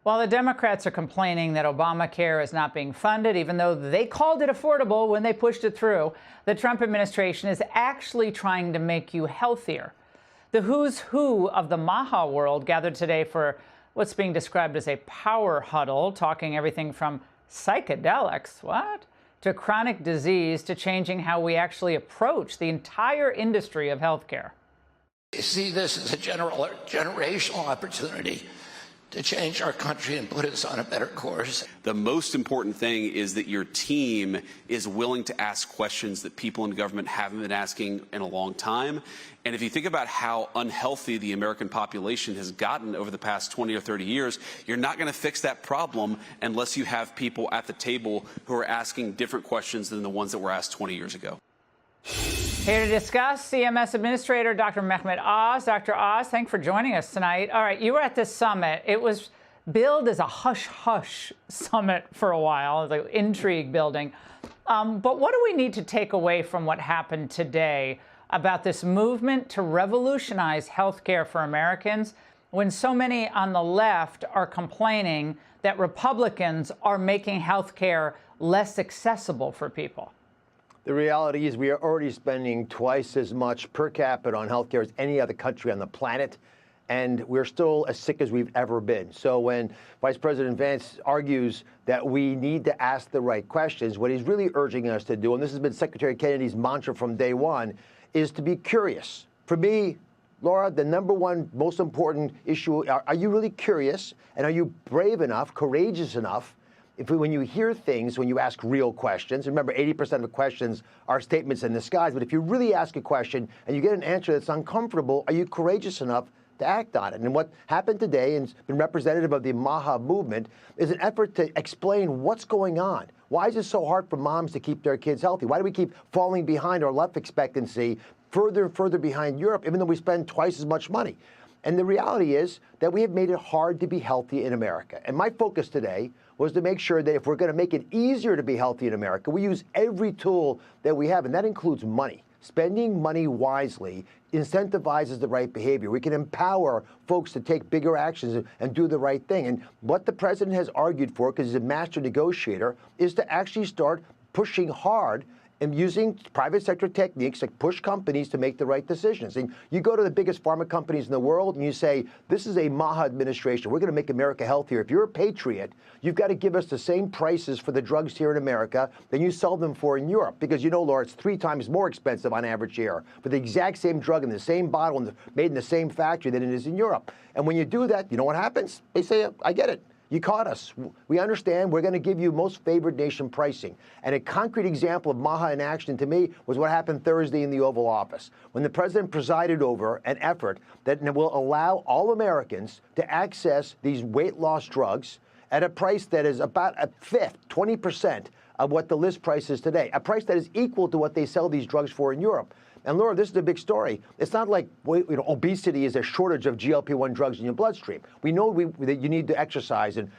While the Democrats are complaining that Obamacare is not being funded, even though they called it affordable when they pushed it through, the Trump administration is actually trying to make you healthier. The who's who of the MAHA world gathered today for what's being described as a power huddle, talking everything from psychedelics, to chronic disease, to changing how we actually approach the entire industry of healthcare. You see this as a generational opportunity to change our country and put us on a better course. The most important thing is that your team is willing to ask questions that people in government haven't been asking in a long time. And if you think about how unhealthy the American population has gotten over the past 20 or 30 years, you're not going to fix that problem unless you have people at the table who are asking different questions than the ones that were asked 20 years ago. Here to discuss, CMS Administrator Dr. Mehmet Oz. Dr. Oz, thanks for joining us tonight. All right, you were at this summit. It was billed as a hush-hush summit for a while, the intrigue building. But what do we need to take away from what happened today about this movement to revolutionize healthcare for Americans when so many on the left are complaining that Republicans are making healthcare less accessible for people? The reality is we are already spending twice as much per capita on healthcare as any other country on the planet, and we're still as sick as we've ever been. So when Vice President Vance argues that we need to ask the right questions, what he's really urging us to do, and this has been Secretary Kennedy's mantra from day one, is to be curious. For me, Laura, the number one most important issue, are you really curious, and are you brave enough, courageous enough, when you hear things, when you ask real questions? Remember, 80% of the questions are statements in disguise, but if you really ask a question and you get an answer that's uncomfortable, are you courageous enough to act on it? And what happened today, and it's been representative of the MAHA movement, is an effort to explain what's going on. Why is it so hard for moms to keep their kids healthy? Why do we keep falling behind our life expectancy further and further behind Europe, even though we spend twice as much money? And the reality is that we have made it hard to be healthy in America. And my focus today was to make sure that if we're going to make it easier to be healthy in America, we use every tool that we have, and that includes money. Spending money wisely incentivizes the right behavior. We can empower folks to take bigger actions and do the right thing. And what the president has argued for, because he's a master negotiator, is to actually start pushing hard and using private sector techniques to push companies to make the right decisions. And you go to the biggest pharma companies in the world and you say, this is a MAHA administration. We're going to make America healthier. If you're a patriot, you've got to give us the same prices for the drugs here in America than you sell them for in Europe. Because you know, Laura, it's 3 times more expensive on average here for the exact same drug in the same bottle and made in the same factory than it is in Europe. And when you do that, you know what happens? They say, I get it. You caught us. We understand. We're going to give you most favored nation pricing. And a concrete example of MAHA in action to me was what happened Thursday in the Oval Office, when the president presided over an effort that will allow all Americans to access these weight loss drugs at a price that is about a fifth, 20% of what the list price is today, a price that is equal to what they sell these drugs for in Europe. And Laura, this is a big story. It's not like obesity is a shortage of GLP-1 drugs in your bloodstream. We know that you need to exercise and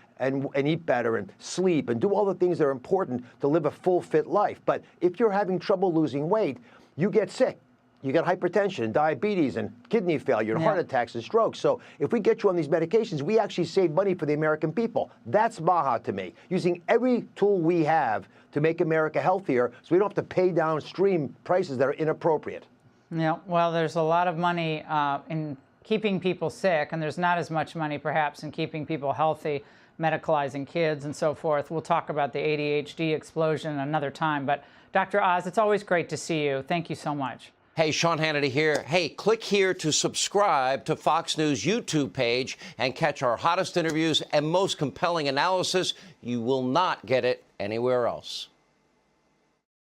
eat better and sleep and do all the things that are important to live a full, fit life. But if you're having trouble losing weight, you get sick. You get hypertension, diabetes, and kidney failure, and heart attacks and strokes. So if we get you on these medications, we actually save money for the American people. That's MAHA to me, using every tool we have to make America healthier so we don't have to pay downstream prices that are inappropriate. Yeah, well, there's a lot of money in keeping people sick, and there's not as much money perhaps in keeping people healthy, medicalizing kids and so forth. We'll talk about the ADHD explosion another time. But Dr. Oz, it's always great to see you. Thank you so much. Hey, Sean Hannity here. Hey, click here to subscribe to Fox News YouTube page and catch our hottest interviews and most compelling analysis. You will not get it anywhere else.